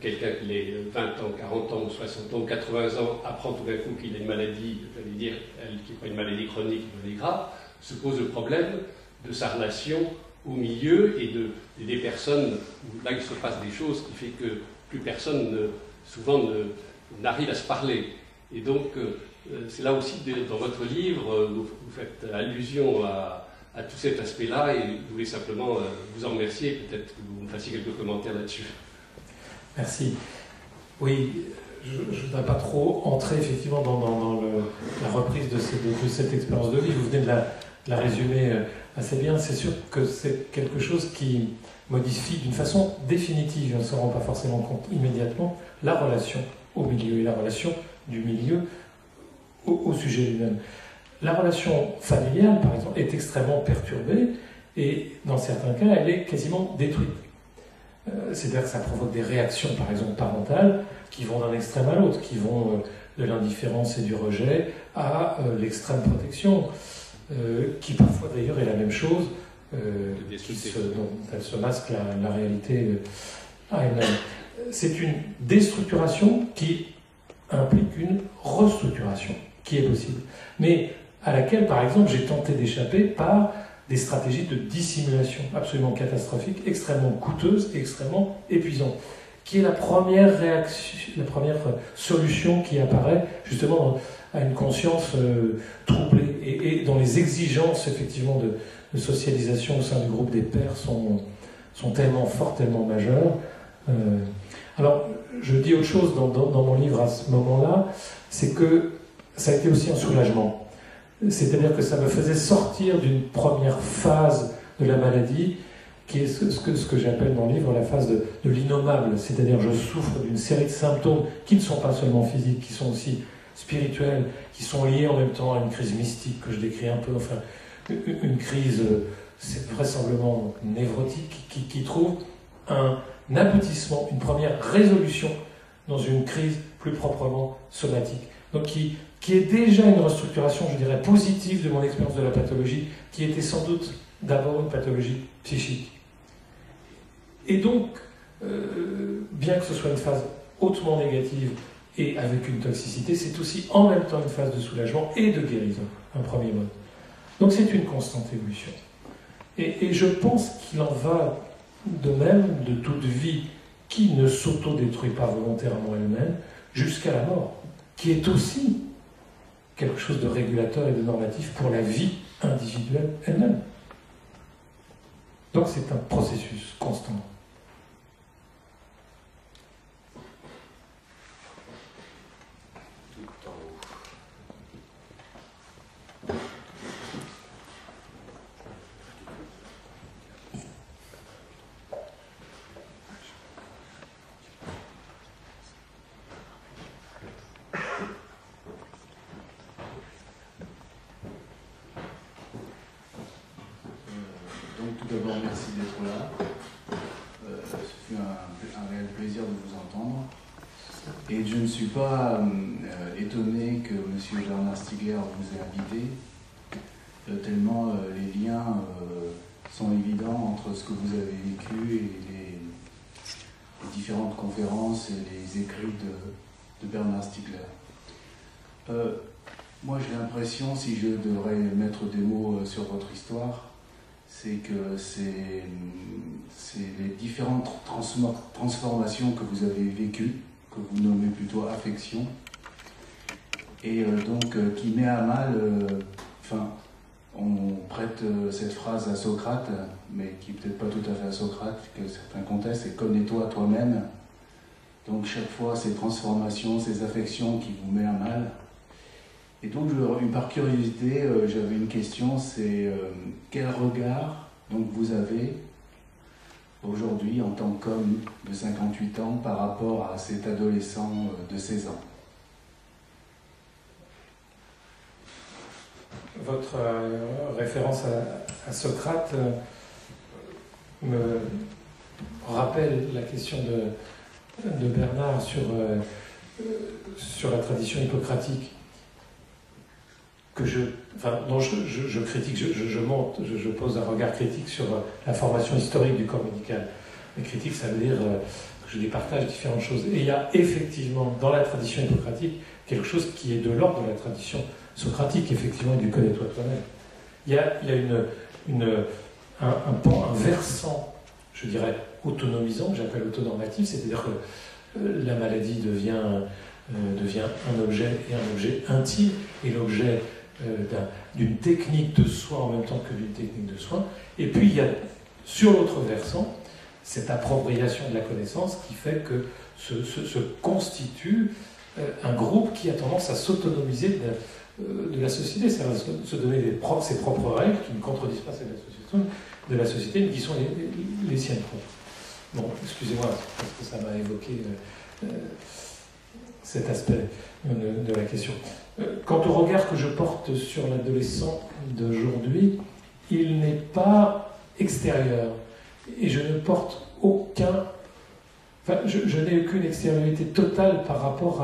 quelqu'un qui a 20 ans, 40 ans, ou 60 ans, ou 80 ans apprend tout d'un coup qu'il a une maladie, j'allais dire, qui n'est pas une maladie chronique, une maladie grave, se pose le problème de sa relation au milieu et des personnes où là il se passe des choses qui fait que plus personne souvent n'arrive à se parler. Et donc c'est là aussi dans votre livre vous faites allusion à tout cet aspect-là et je voulais simplement vous en remercier, peut-être que vous me fassiez quelques commentaires là-dessus. Merci. Oui, je ne voudrais pas trop entrer effectivement dans la reprise de cette expérience de vie. Vous venez de la résumer assez bien. C'est sûr que c'est quelque chose qui modifie d'une façon définitive, on ne se rend pas forcément compte immédiatement, la relation au milieu et la relation du milieu au sujet lui-même. La relation familiale, par exemple, est extrêmement perturbée et dans certains cas, elle est quasiment détruite. C'est-à-dire que ça provoque des réactions, par exemple, parentales, qui vont d'un extrême à l'autre, qui vont de l'indifférence et du rejet à l'extrême protection, qui parfois d'ailleurs est la même chose, dont elle se masque la réalité à elle-même. C'est une déstructuration qui implique une restructuration, qui est possible, mais à laquelle, par exemple, j'ai tenté d'échapper par des stratégies de dissimulation absolument catastrophiques, extrêmement coûteuses et extrêmement épuisantes, qui est la première réaction, la première solution qui apparaît justement à une conscience troublée et dont les exigences effectivement de socialisation au sein du groupe des pairs sont tellement fortes, tellement majeures. Alors, je dis autre chose dans mon livre à ce moment-là, c'est que ça a été aussi un soulagement. C'est-à-dire que ça me faisait sortir d'une première phase de la maladie, qui est ce que j'appelle dans le livre la phase de l'innommable. C'est-à-dire je souffre d'une série de symptômes qui ne sont pas seulement physiques, qui sont aussi spirituels, qui sont liés en même temps à une crise mystique que je décris un peu, enfin, une crise, c'est vraisemblablement névrotique, qui trouve un aboutissement, une première résolution dans une crise plus proprement somatique. Donc qui est déjà une restructuration, je dirais, positive de mon expérience de la pathologie, qui était sans doute d'abord une pathologie psychique. Et donc, bien que ce soit une phase hautement négative et avec une toxicité, c'est aussi en même temps une phase de soulagement et de guérison, un premier mode. Donc c'est une constante évolution. Et je pense qu'il en va de même de toute vie qui ne s'auto-détruit pas volontairement elle-même jusqu'à la mort, qui est aussi quelque chose de régulateur et de normatif pour la vie individuelle elle-même. Donc c'est un processus constant. Tout d'abord, merci d'être là. Ce fut un réel plaisir de vous entendre. Et je ne suis pas étonné que M. Bernard Stiegler vous ait invité, tellement les liens sont évidents entre ce que vous avez vécu et les différentes conférences et les écrits de Bernard Stiegler. Moi, j'ai l'impression, si je devrais mettre des mots sur votre histoire, c'est que c'est les différentes transformations que vous avez vécues, que vous nommez plutôt affection, et donc qui met à mal, enfin, on prête cette phrase à Socrate, mais qui n'est peut-être pas tout à fait à Socrate, que certains contestent, c'est « connais-toi toi-même ». Donc chaque fois, ces transformations, ces affections qui vous mettent à mal. Et donc, par curiosité, j'avais une question, c'est quel regard donc, vous avez aujourd'hui en tant qu'homme de 58 ans par rapport à cet adolescent de 16 ans? Votre référence à Socrate me rappelle la question de Bernard sur la tradition hippocratique dont je critique, je pose un regard critique sur la formation historique du corps médical. Mais critique, ça veut dire que je départage différentes choses. Et il y a effectivement, dans la tradition hippocratique, quelque chose qui est de l'ordre de la tradition socratique, effectivement, et du connais-toi toi-même. Il y a un versant, je dirais, autonomisant, que j'appelle autonormatif, c'est-à-dire que la maladie devient un objet, et un objet intime, et l'objet d'une technique de soin en même temps que d'une technique de soin. Et puis il y a, sur l'autre versant, cette appropriation de la connaissance qui fait que se constitue un groupe qui a tendance à s'autonomiser de la société, c'est-à-dire se donner ses propres règles qui ne contredisent pas celles de la société, mais qui sont les siennes propres. Bon, excusez-moi, parce que ça m'a évoqué cet aspect de la question. Quant au regard que je porte sur l'adolescent d'aujourd'hui, il n'est pas extérieur. Et je ne porte je n'ai aucune extériorité totale par rapport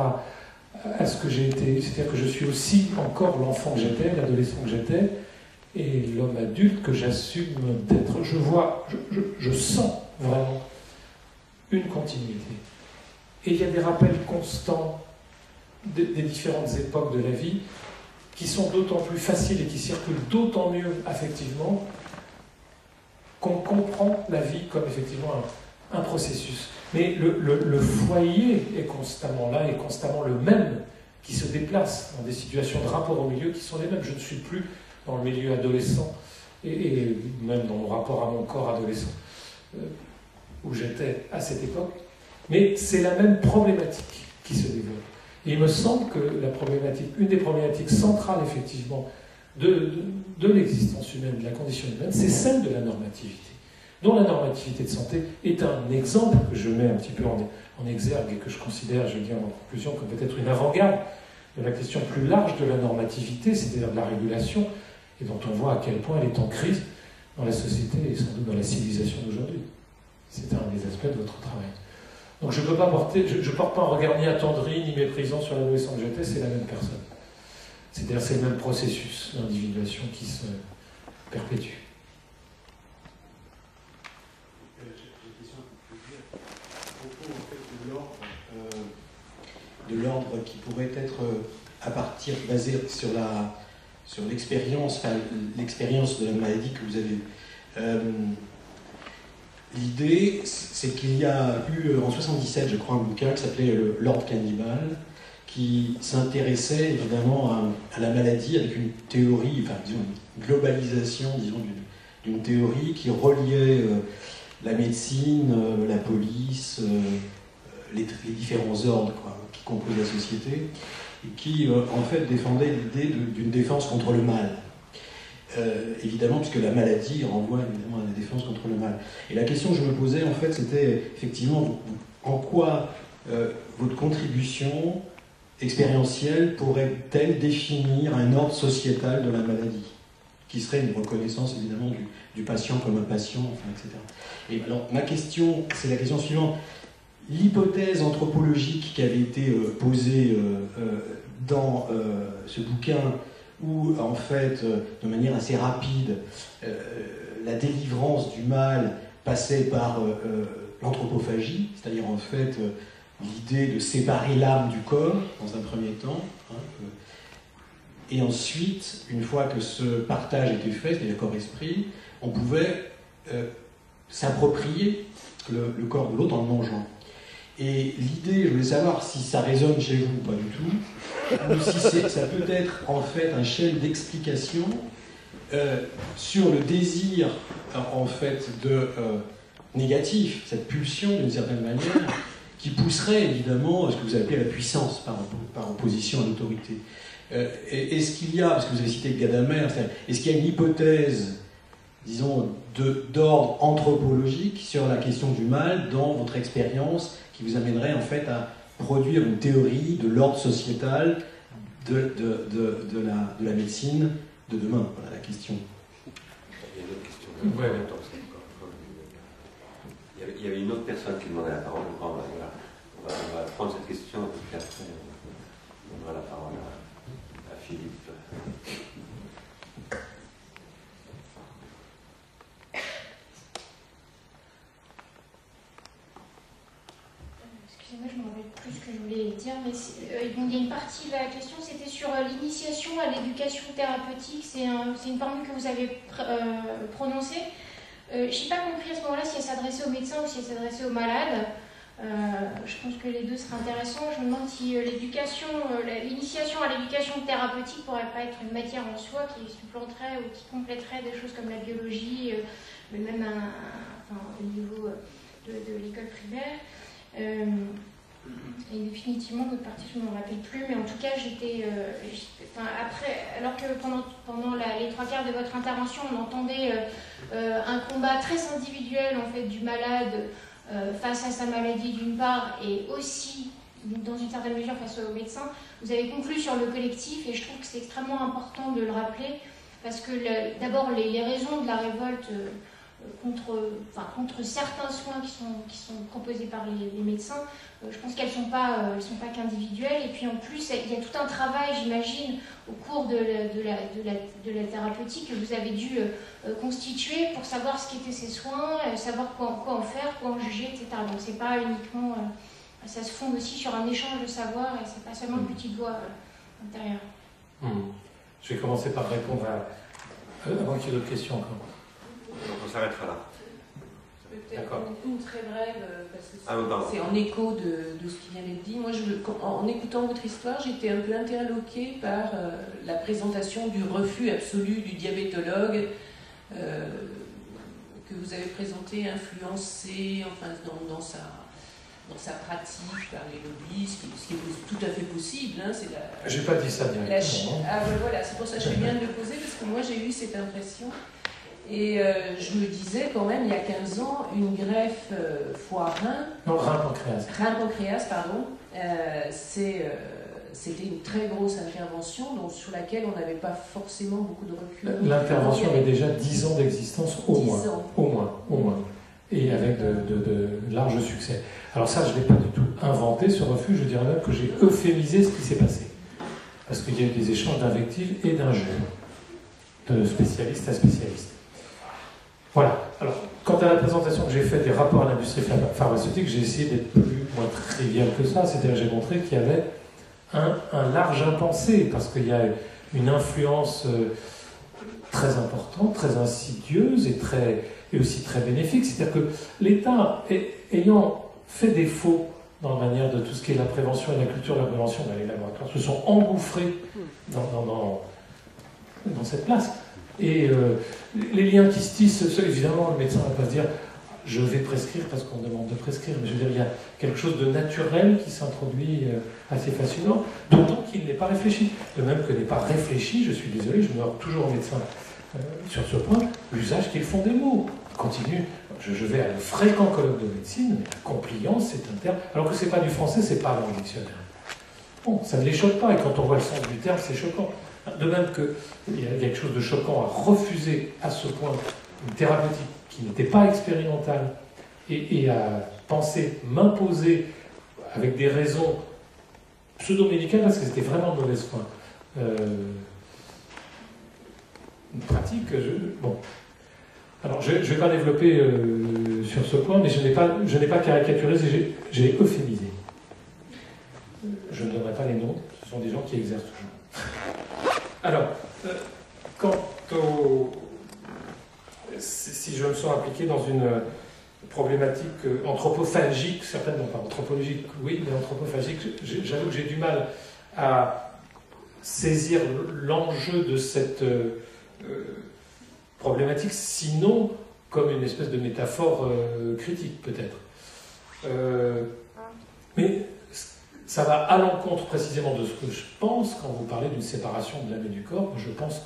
à ce que j'ai été. C'est-à-dire que je suis aussi encore l'enfant que j'étais, l'adolescent que j'étais, et l'homme adulte que j'assume d'être. Je sens vraiment une continuité. Et il y a des rappels constants des différentes époques de la vie qui sont d'autant plus faciles et qui circulent d'autant mieux affectivement qu'on comprend la vie comme effectivement un processus. Mais le foyer est constamment là, et constamment le même, qui se déplace dans des situations de rapport au milieu qui sont les mêmes. Je ne suis plus dans le milieu adolescent, et même dans mon rapport à mon corps adolescent, où j'étais à cette époque. Mais c'est la même problématique qui se développe. Et il me semble que une des problématiques centrales, effectivement, de l'existence humaine, de la condition humaine, c'est celle de la normativité, dont la normativité de santé est un exemple que je mets un petit peu en exergue et que je considère, je dis en conclusion, comme peut-être une avant-garde de la question plus large de la normativité, c'est-à-dire de la régulation, et dont on voit à quel point elle est en crise dans la société et sans doute dans la civilisation d'aujourd'hui. C'est un des aspects de votre travail. Donc je ne porte pas un regard ni attendri ni méprisant sur l'adolescent que j'étais, c'est la même personne. C'est-à-dire c'est le même processus d'individuation qui se perpétue. J'ai une question à vous dire. À propos en fait, de l'ordre qui pourrait être basé sur l'expérience, l'expérience de la maladie que vous avez eue. L'idée, c'est qu'il y a eu en 1977, je crois, un bouquin qui s'appelait L'Ordre cannibale, qui s'intéressait évidemment à la maladie avec une théorie, enfin disons une globalisation, disons, d'une théorie qui reliait la médecine, la police, les différents ordres qui composent la société, et qui en fait défendait l'idée d'une défense contre le mal. Évidemment, puisque la maladie renvoie évidemment à la défense contre le mal. Et la question que je me posais, en fait, c'était effectivement en quoi votre contribution expérientielle pourrait-elle définir un ordre sociétal de la maladie, qui serait une reconnaissance évidemment du patient comme un patient, enfin, etc. Et alors, ma question, c'est la question suivante. L'hypothèse anthropologique qui avait été posée dans ce bouquin, où, en fait, de manière assez rapide, la délivrance du mal passait par l'anthropophagie, c'est-à-dire, en fait, l'idée de séparer l'âme du corps, dans un premier temps, et ensuite, une fois que ce partage était fait, c'est-à-dire corps-esprit, on pouvait s'approprier le corps de l'autre en le mangeant. Et l'idée, je voulais savoir si ça résonne chez vous ou pas du tout, ou si ça peut être en fait un chaîne d'explication sur le désir en fait de négatif, cette pulsion d'une certaine manière, qui pousserait évidemment ce que vous appelez la puissance par opposition à l'autorité. Est-ce qu'il y a, parce que vous avez cité Gadamer, est-ce qu'il y a une hypothèse, disons, d'ordre anthropologique sur la question du mal dans votre expérience qui vous amènerait en fait à produire une théorie de l'ordre sociétal de la médecine de demain? Voilà la question. Il y a une autre question. Ouais. Il y avait une autre personne qui demandait la parole. On va prendre cette question et puis après on donnera la parole à Philippe. Excusez-moi, je ne me rappelle plus ce que je voulais dire, mais il y a une partie de la question, c'était sur l'initiation à l'éducation thérapeutique. C'est une formule que vous avez prononcée. Je n'ai pas compris à ce moment-là si elle s'adressait aux médecins ou si elle s'adressait aux malades. Je pense que les deux seraient intéressants. Je me demande si l'initiation à l'éducation thérapeutique ne pourrait pas être une matière en soi qui supplanterait ou qui compléterait des choses comme la biologie, mais même au niveau de l'école primaire. Et définitivement, l'autre partie, je ne me rappelle plus, mais en tout cas, alors que pendant les 3/4 de votre intervention, on entendait un combat très individuel en fait, du malade face à sa maladie d'une part, et aussi, dans une certaine mesure, face aux médecins, vous avez conclu sur le collectif, et je trouve que c'est extrêmement important de le rappeler, parce que d'abord, les raisons de la révolte contre certains soins qui sont proposés par les médecins, je pense qu'elles sont pas qu'individuelles. Et puis en plus, il y a tout un travail, j'imagine, au cours de la thérapeutique que vous avez dû constituer pour savoir ce qu'étaient ces soins, savoir quoi en faire, quoi en juger, etc. Donc c'est pas uniquement... ça se fonde aussi sur un échange de savoir, et c'est pas seulement une petite voix intérieure. Je vais commencer par répondre avant qu'il y ait d'autres questions encore. Donc on s'arrêtera là. Peut-être une très brève, parce que c'est Ah, en écho de ce qui vient d'être dit. Moi, en écoutant votre histoire, j'étais un peu interloquée par la présentation du refus absolu du diabétologue que vous avez présenté, influencé dans sa pratique par les lobbies, ce qui est tout à fait possible. Hein, je n'ai pas dit ça directement. Voilà, c'est pour ça que je fais bien de le poser, parce que moi j'ai eu cette impression. Et je me disais quand même, il y a 15 ans, une greffe foie-rein... Non, rein-pancréas. Rein-pancréas, pardon. C'était une très grosse intervention sur laquelle on n'avait pas forcément beaucoup de recul. L'intervention avait déjà 10 ans d'existence au moins. Au moins. Et avec de larges succès. Alors ça, je ne l'ai pas du tout inventé, ce refus. Je dirais même que j'ai euphémisé ce qui s'est passé. Parce qu'il y a eu des échanges d'invectives et d'injures, de spécialiste à spécialiste. Voilà. Alors, quant à la présentation que j'ai faite des rapports à l'industrie pharmaceutique, j'ai essayé d'être moins trivial que ça. C'est-à-dire j'ai montré qu'il y avait un large impensé, parce qu'il y a une influence très importante, très insidieuse et aussi très bénéfique. C'est-à-dire que l'État, ayant fait défaut dans la manière de tout ce qui est la prévention et la culture de la prévention dans les laboratoires, se sont engouffrés dans cette place. Et les liens qui se tissent, évidemment, le médecin ne va pas se dire « je vais prescrire parce qu'on demande de prescrire », mais je veux dire, il y a quelque chose de naturel qui s'introduit assez facilement, d'autant qu'il n'est pas réfléchi. De même que n'est pas réfléchi, je suis désolé, je me heurte toujours au médecin sur ce point, l'usage qu'ils font des mots. Continue, je vais à un fréquent colloque de médecine, mais la compliance, c'est un terme, alors que c'est pas du français, c'est pas dans le dictionnaire. Bon, ça ne les choque pas, et quand on voit le sens du terme, c'est choquant. De même qu'il y a quelque chose de choquant à refuser à ce point une thérapeutique qui n'était pas expérimentale et à penser m'imposer avec des raisons pseudo-médicales, parce que c'était vraiment de mauvaise foi. Une pratique, bon. Alors, je ne vais pas développer sur ce point, mais je n'ai pas caricaturé, j'ai euphémisé. Je ne donnerai pas les noms, ce sont des gens qui exercent toujours. Alors, quant au... Si je me sens impliqué dans problématique anthropophagique, certainement pas anthropologique, oui, mais anthropophagique, j'avoue que j'ai du mal à saisir l'enjeu de cette problématique, sinon comme une espèce de métaphore critique, peut-être. Mais ça va à l'encontre précisément de ce que je pense quand vous parlez d'une séparation de l'âme et du corps. Je pense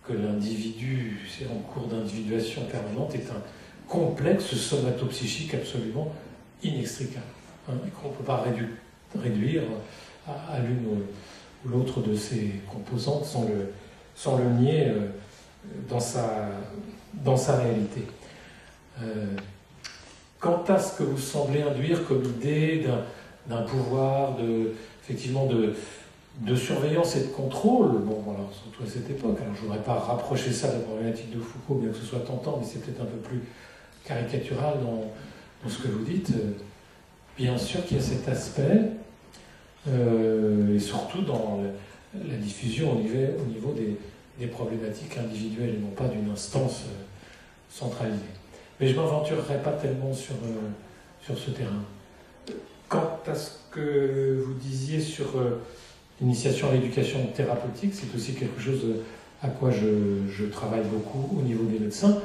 que l'individu, c'est en cours d'individuation permanente, est un complexe somatopsychique absolument inextricable, hein, et qu'on ne peut pas réduire à l'une ou l'autre de ses composantes sans le nier dans sa réalité. Quant à ce que vous semblez induire comme idée d'un pouvoir effectivement de surveillance et de contrôle, bon, alors, surtout à cette époque, alors je ne voudrais pas rapprocher ça de la problématique de Foucault, bien que ce soit tentant, mais c'est peut-être un peu plus caricatural dans ce que vous dites. Bien sûr qu'il y a cet aspect, et surtout dans la diffusion au niveau des problématiques individuelles et non pas d'une instance centralisée. Mais je ne m'aventurerai pas tellement sur ce terrain. Quant à ce que vous disiez sur l'initiation à l'éducation thérapeutique, c'est aussi quelque chose à quoi je travaille beaucoup au niveau des médecins,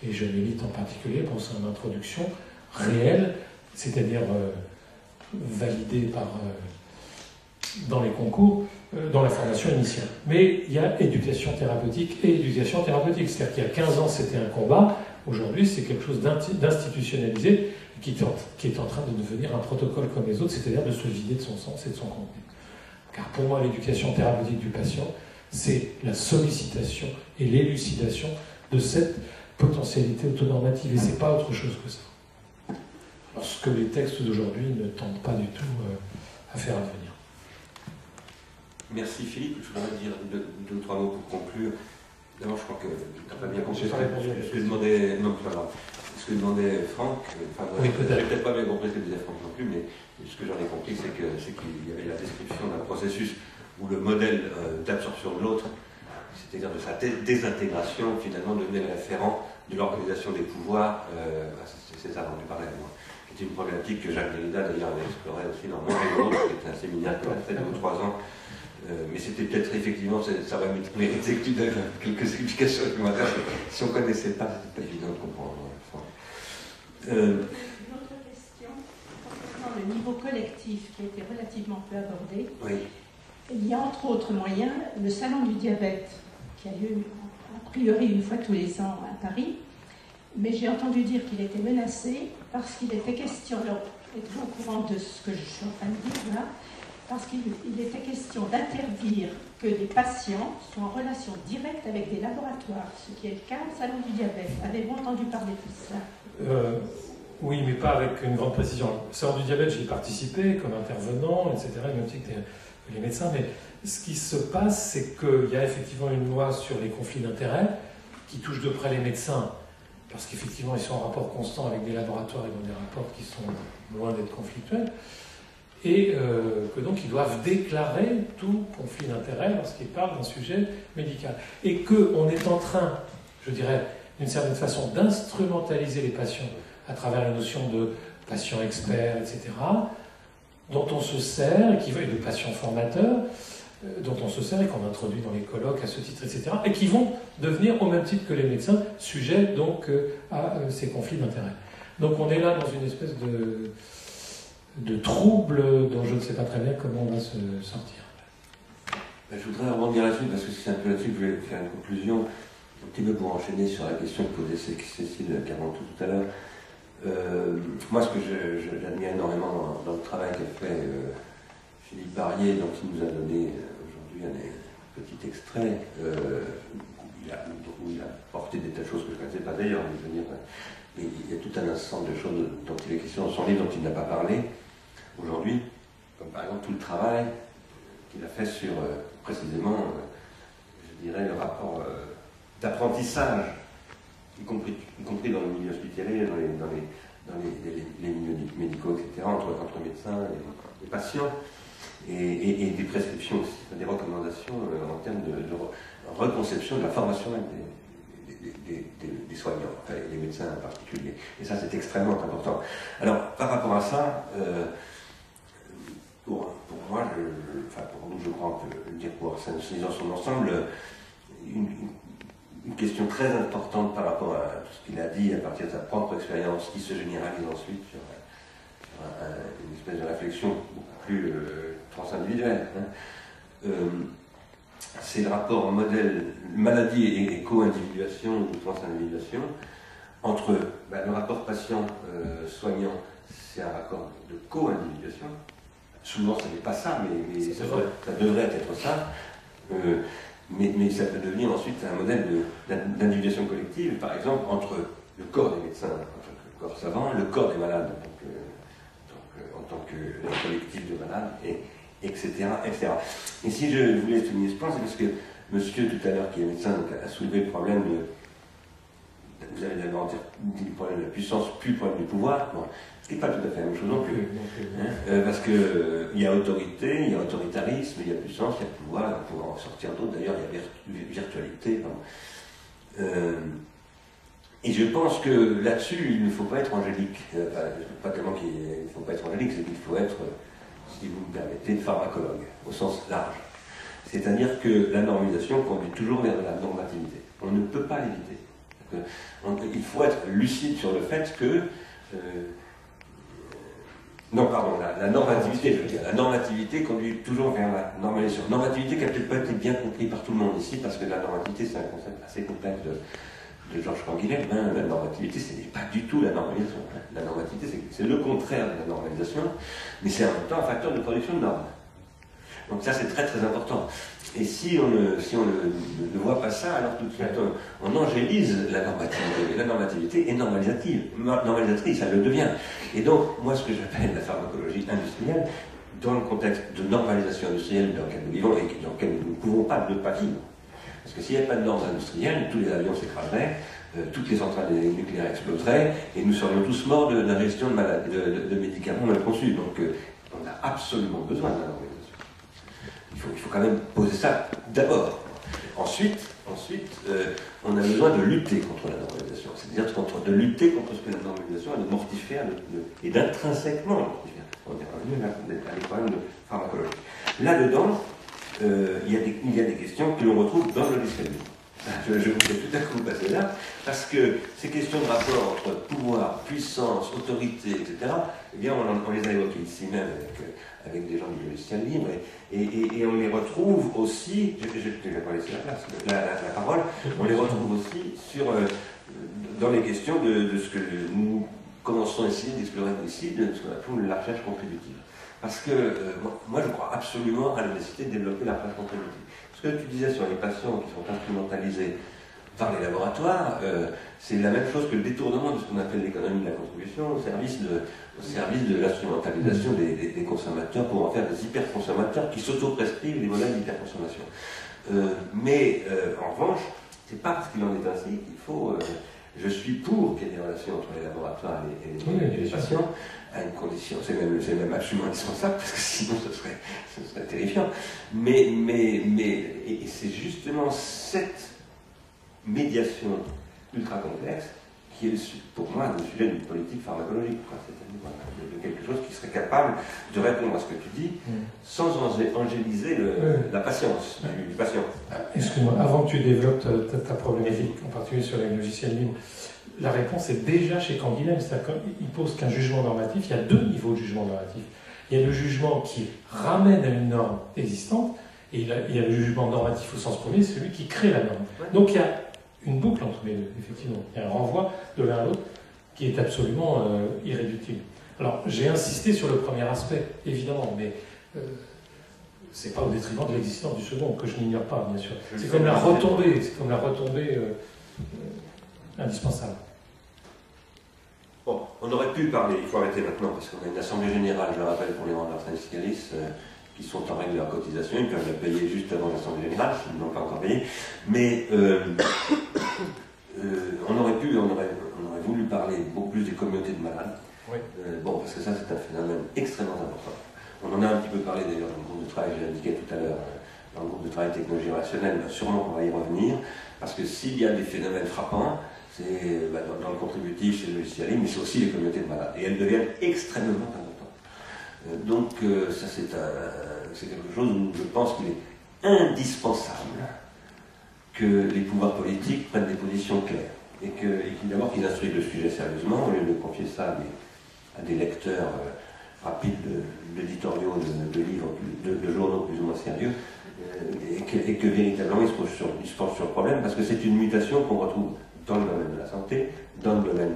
et je milite en particulier pour son introduction réelle, c'est-à-dire validée dans les concours, dans la formation initiale. Mais il y a éducation thérapeutique et éducation thérapeutique, c'est-à-dire qu'il y a 15 ans c'était un combat, aujourd'hui c'est quelque chose d'institutionnalisé qui est en train de devenir un protocole comme les autres, c'est-à-dire de se vider de son sens et de son contenu. Car pour moi, l'éducation thérapeutique du patient, c'est la sollicitation et l'élucidation de cette potentialité autonormative, et c'est pas autre chose que ça. Alors, ce que les textes d'aujourd'hui ne tentent pas du tout à faire advenir. Merci Philippe, je voudrais dire deux ou trois mots pour conclure. D'abord, je crois que tu n'as pas bien compris ce que demandait... Non, pas grave. Ce que demandait Franck, oui, peut-être pas bien compris ce que disait Franck non plus, mais ce que j'en ai compris, c'est qu'il y avait la description d'un processus où le modèle d'absorption de l'autre, c'est-à-dire de sa désintégration, finalement devenait le référent de l'organisation des pouvoirs. C'est César dont tu parlais, moi. C'était une problématique que Jacques Derrida d'ailleurs avait explorée aussi dans Mon Réseau, qui était un séminaire qu'il a fait 2 ou 3 ans. Mais c'était peut-être effectivement, ça va mériter quelques explications supplémentaires. Si on ne connaissait pas, c'était pas évident de comprendre. Une autre question concernant le niveau collectif qui a été relativement peu abordé. Oui. Il y a entre autres moyens le salon du diabète qui a lieu a priori une fois tous les ans à Paris, mais j'ai entendu dire qu'il était menacé parce qu'il était question, alors êtes-vous au courant de ce que je suis en train de dire là, parce qu'il était question d'interdire que les patients soient en relation directe avec des laboratoires, ce qui est le cas au salon du diabète. Avez-vous entendu parler de cela ? Oui, mais pas avec une grande précision. Au salon du diabète, j'y ai participé comme intervenant, etc., même aussi que les médecins. Mais ce qui se passe, c'est qu'il y a effectivement une loi sur les conflits d'intérêts qui touche de près les médecins, parce qu'effectivement, ils sont en rapport constant avec des laboratoires et dans des rapports qui sont loin d'être conflictuels, et que donc ils doivent déclarer tout conflit d'intérêts lorsqu'ils parlent d'un sujet médical. Et qu'on est en train, je dirais, d'une certaine façon, d'instrumentaliser les patients à travers la notion de patients experts, etc., dont on se sert, et de patients formateurs, dont on se sert et qu'on introduit dans les colloques à ce titre, etc., et qui vont devenir, au même titre que les médecins, sujets donc à ces conflits d'intérêts. Donc on est là dans une espèce de trouble dont je ne sais pas très bien comment on va se sortir. Je voudrais rebondir là-dessus, parce que c'est un peu là-dessus que je vais faire une conclusion, un petit peu pour enchaîner sur la question que posait Cécile Carentou tout à l'heure. Moi, ce que j'admire énormément dans le travail qu'a fait Philippe Barrier, dont il nous a donné aujourd'hui un petit extrait, où il a porté des tas de choses que je ne connaissais pas d'ailleurs, mais il y a tout un ensemble de choses dont il est question dans son livre dont il n'a pas parlé aujourd'hui, comme par exemple tout le travail qu'il a fait sur précisément, je dirais, le rapport d'apprentissage, y compris dans le milieu hospitalier, dans les milieux médicaux, etc., entre médecins et patients, et des prescriptions aussi, des recommandations en termes de reconception de la formation des soignants, enfin, les médecins en particulier. Et ça, c'est extrêmement important. Alors, par rapport à ça, pour moi, pour nous, je crois que le dire pour Arsène Sony dans son ensemble, une question très importante par rapport à tout ce qu'il a dit à partir de sa propre expérience, qui se généralise ensuite sur une espèce de réflexion beaucoup plus transindividuelle. C'est le rapport modèle maladie et co-individuation ou transindividuation entre le rapport patient-soignant, c'est un rapport de co-individuation. Souvent, ce n'est pas ça, mais ça devrait être ça. Mais ça peut devenir ensuite un modèle d'individuation collective, par exemple, entre le corps des médecins en tant que corps savant, le corps des malades en tant que collectif de malades, etc., etc. Et si je voulais souligner ce point, c'est parce que monsieur tout à l'heure, qui est médecin, a soulevé le problème vous avez d'abord dit le problème de la puissance, puis le problème du pouvoir. Bon, ce qui n'est pas tout à fait la même chose non plus. Parce qu'il y a autorité, il y a autoritarisme, il y a puissance, il y a pouvoir, on pourra en sortir d'autres, d'ailleurs il y a virtualité. Et je pense que là-dessus, il ne faut pas être angélique. Pas tellement qu'il ne faut pas être angélique, c'est qu'il faut être, si vous me permettez, pharmacologue, au sens large. C'est-à-dire que la normalisation conduit toujours vers la normativité. On ne peut pas l'éviter. Il faut être lucide sur le fait que... la normativité, je veux dire. La normativité conduit toujours vers la normalisation. Normativité qui n'a peut-être pas été bien compris par tout le monde ici, parce que la normativité, c'est un concept assez complexe de Georges Canguilhem. La normativité, ce n'est pas du tout la normalisation. La normativité, c'est le contraire de la normalisation, mais c'est en même temps un facteur de production de normes. Donc ça, c'est très très important. Et si on ne voit pas ça, alors tout de suite on angélise la normativité. Et la normativité est normalisatrice, elle le devient. Et donc, moi, ce que j'appelle la pharmacologie industrielle, dans le contexte de normalisation industrielle dans lequel nous vivons et dans lequel nous ne pouvons pas ne pas vivre. Parce que s'il n'y avait pas de normes industrielles, tous les avions s'écraseraient, toutes les centrales nucléaires exploseraient, et nous serions tous morts d'ingestion de médicaments mal conçus. Donc, on a absolument besoin de la normalisation. Il faut quand même poser ça d'abord. Ensuite, on a besoin de lutter contre la normalisation, c'est-à-dire de lutter contre ce que la normalisation est de mortifère et d'intrinsèquement mortifère. On est revenu à des problèmes de pharmacologie. Là-dedans, il y a des questions que l'on retrouve dans le logiciel libre. Je vous fais tout à coup passer là, parce que ces questions de rapport entre pouvoir, puissance, autorité, etc., eh bien, on les a évoquées ici même avec des gens du logiciel libre, et on les retrouve aussi, je vais pas laisser la parole, on les retrouve aussi dans les questions de ce que nous commençons à essayer d'explorer ici, de ce qu'on appelle la recherche contributive. Parce que moi, je crois absolument à la nécessité de développer la recherche contributive. Ce que tu disais sur les patients qui sont instrumentalisés par les laboratoires, c'est la même chose que le détournement de ce qu'on appelle l'économie de la contribution au service de l'instrumentalisation des consommateurs pour en faire des hyperconsommateurs qui s'auto-prescrivent les modèles d'hyperconsommation. Mais en revanche, c'est pas parce qu'il en est ainsi qu'il faut... je suis pour qu'il y ait des relations entre les laboratoires et les patients, à une condition, c'est même absolument indispensable, parce que sinon ce serait terrifiant. Mais c'est justement cette médiation ultra complexe qui est pour moi le sujet d'une politique pharmacologique, c'est-à-dire de quelque chose qui serait capable de répondre à ce que tu dis sans angéliser la patience du patient. Excuse-moi, avant que tu développes ta problématique, en particulier sur les logiciels libres, la réponse est déjà chez Canguilhem, c'est-à-dire qu'il pose qu'un jugement normatif, il y a deux niveaux de jugement normatif. Il y a le jugement qui ramène à une norme existante, et il y a le jugement normatif au sens premier, celui qui crée la norme. Donc il y a une boucle entre les deux, effectivement. Il y a un renvoi de l'un à l'autre qui est absolument irréductible. Alors, j'ai insisté sur le premier aspect, évidemment, mais c'est pas au détriment de l'existence du second, que je n'ignore pas, bien sûr. C'est comme la retombée, indispensable. Bon, on aurait pu parler, il faut arrêter maintenant, parce qu'on a une assemblée générale, je le rappelle, pour les mandats syndicalistes, qui sont en règle de leur cotisation, ils peuvent la payer juste avant l'assemblée générale, s'ils ne l'ont pas encore payé. Mais on aurait voulu parler beaucoup plus des communautés de malades. Oui. Bon, parce que ça, c'est un phénomène extrêmement important. On en a un petit peu parlé d'ailleurs dans le groupe de travail, je l'indiquais tout à l'heure, dans le groupe de travail technologie relationnelle, sûrement qu'on va y revenir, parce que s'il y a des phénomènes frappants, c'est dans le contributif, c'est le logiciel libre, mais c'est aussi les communautés de malades. Et elles deviennent extrêmement importantes. Donc ça c'est quelque chose où je pense qu'il est indispensable que les pouvoirs politiques prennent des positions claires. Et d'abord qu'ils instruisent le sujet sérieusement, au lieu de confier ça à des lecteurs rapides d'éditoriaux, de livres, de journaux plus ou moins sérieux, et que véritablement ils se penchent sur le problème, parce que c'est une mutation qu'on retrouve dans le domaine de la santé, dans le domaine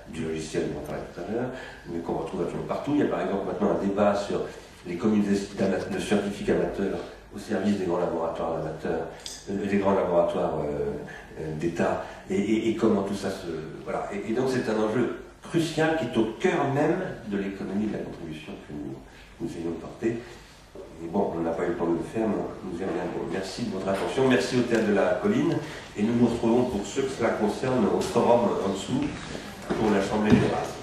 du logiciel dont on parlait tout à l'heure, mais qu'on retrouve absolument partout. Il y a par exemple maintenant un débat sur les communautés de scientifiques amateurs au service des grands laboratoires amateurs, des grands laboratoires d'État, et comment tout ça se... Voilà. Et donc c'est un enjeu crucial qui est au cœur même de l'économie de la contribution que nous ayons portée. Et bon, on n'a pas eu le temps de le faire, mais nous y reviendrons. Merci de votre attention, merci au Théâtre de la Colline, et nous nous retrouvons pour ceux que cela concerne au forum en dessous pour l'Assemblée générale.